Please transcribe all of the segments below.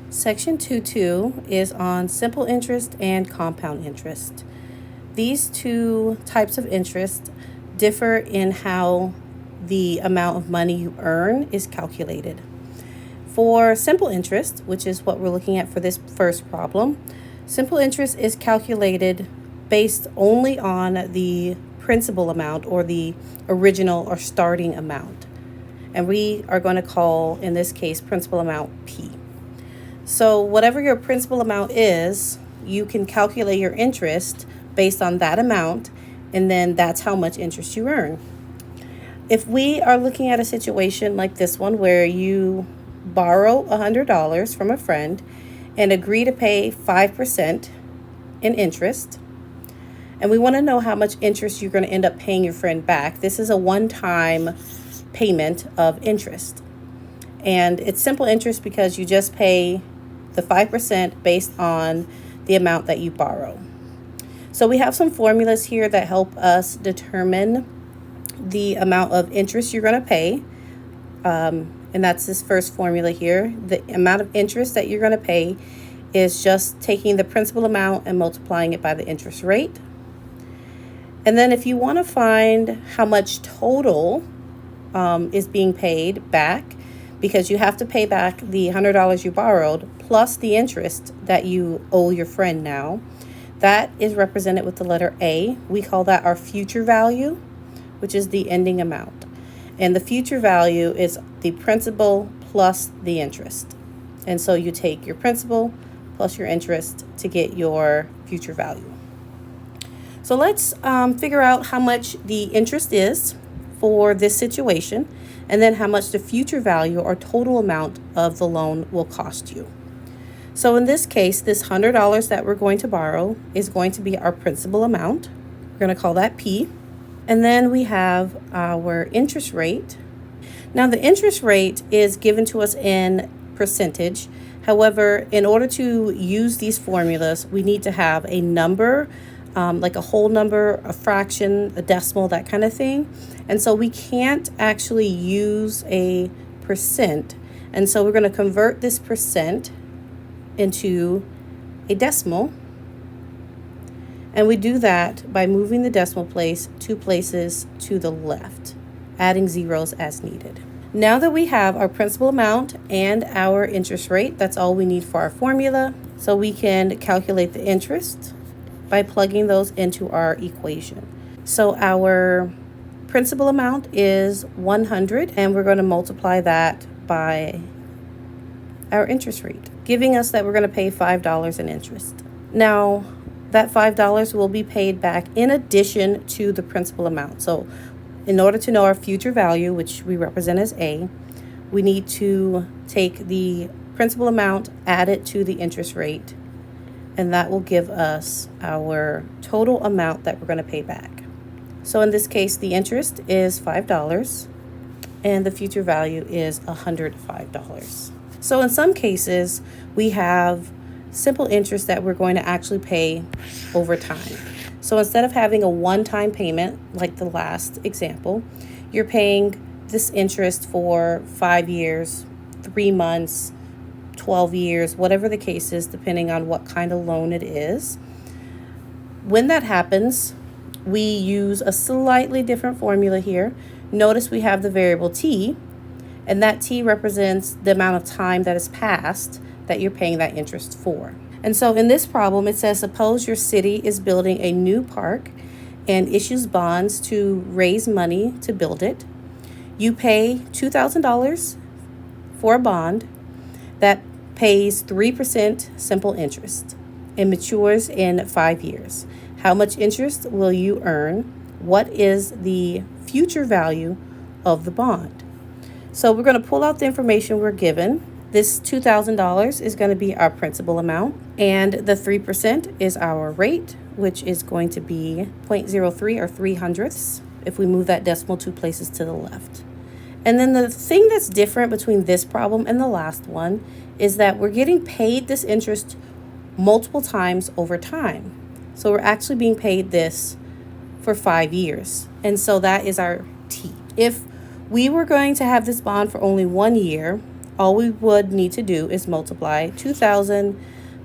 Section 2.2 is on simple interest and compound interest. These two types of interest differ in how the amount of money you earn is calculated. For simple interest, which is what we're looking at for this first problem, simple interest is calculated based only on the principal amount or the original or starting amount. And we are going to call, in this case, principal amount P. So whatever your principal amount is, you can calculate your interest based on that amount, and then that's how much interest you earn. If we are looking at a situation like this one where you borrow $100 from a friend and agree to pay 5% in interest, and we want to know how much interest you're going to end up paying your friend back. This is a one-time payment of interest. And it's simple interest because you just pay the 5% based on the amount that you borrow. So we have some formulas here that help us determine the amount of interest you're going to pay. And that's this first formula here. The amount of interest that you're going to pay is just taking the principal amount and multiplying it by the interest rate. And then if you want to find how much total is being paid back, because you have to pay back the $100 you borrowed plus the interest that you owe your friend now. That is represented with the letter A. We call that our future value, which is the ending amount. And the future value is the principal plus the interest. And so you take your principal plus your interest to get your future value. So let's figure out how much the interest is for this situation, and then how much the future value or total amount of the loan will cost you. So in this case, this $100 that we're going to borrow is going to be our principal amount. We're going to call that P. And then we have our interest rate. Now the interest rate is given to us in percentage. However, in order to use these formulas, we need to have a number, like a whole number, a fraction, a decimal, that kind of thing. And so we can't actually use a percent. And so we're going to convert this percent into a decimal. And we do that by moving the decimal place 2 places to the left, adding zeros as needed. Now that we have our principal amount and our interest rate, that's all we need for our formula. So we can calculate the interest by plugging those into our equation. So our principal amount is 100, and we're going to multiply that by our interest rate, giving us that we're going to pay $5 in interest. Now, that $5 will be paid back in addition to the principal amount. So in order to know our future value, which we represent as A, we need to take the principal amount, add it to the interest rate, and that will give us our total amount that we're going to pay back. So in this case, the interest is $5 and the future value is $105. So in some cases, we have simple interest that we're going to actually pay over time. So instead of having a one-time payment like the last example, you're paying this interest for 5 years, 3 months, 12 years, whatever the case is, depending on what kind of loan it is. When that happens, we use a slightly different formula here. Notice we have the variable T, and that T represents the amount of time that has passed that you're paying that interest for. And so in this problem, it says, suppose your city is building a new park and issues bonds to raise money to build it. You pay $2,000 for a bond that pays 3% simple interest and matures in 5 years. How much interest will you earn? What is the future value of the bond? So we're going to pull out the information we're given. This $2,000 is going to be our principal amount, and the 3% is our rate, which is going to be 0.03 or 3/100 if we move that decimal 2 places to the left. And then the thing that's different between this problem and the last one is that we're getting paid this interest multiple times over time. So we're actually being paid this for 5 years. And so that is our T. If we were going to have this bond for only 1 year, all we would need to do is multiply 2,000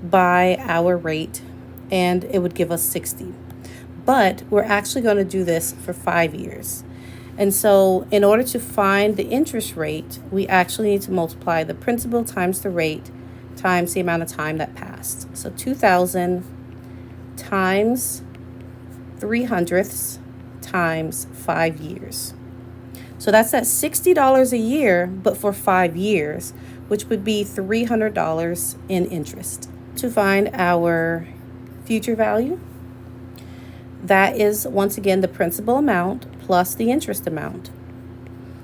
by our rate, and it would give us 60. But we're actually going to do this for 5 years. And so in order to find the interest rate, we actually need to multiply the principal times the rate times the amount of time that passed. So 2,000 times 300ths times 5 years. So that's at $60 a year, but for 5 years, which would be $300 in interest. To find our future value, that is once again the principal amount plus the interest amount.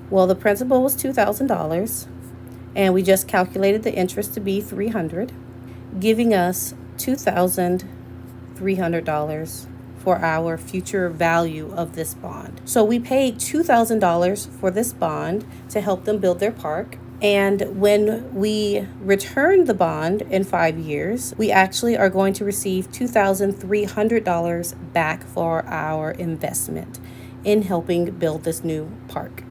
Well, the principal was $2,000, and we just calculated the interest to be $300, giving us $2,300 for our future value of this bond. So we paid $2,000 for this bond to help them build their park. And when we return the bond in 5 years, we actually are going to receive $2,300 back for our investment in helping build this new park.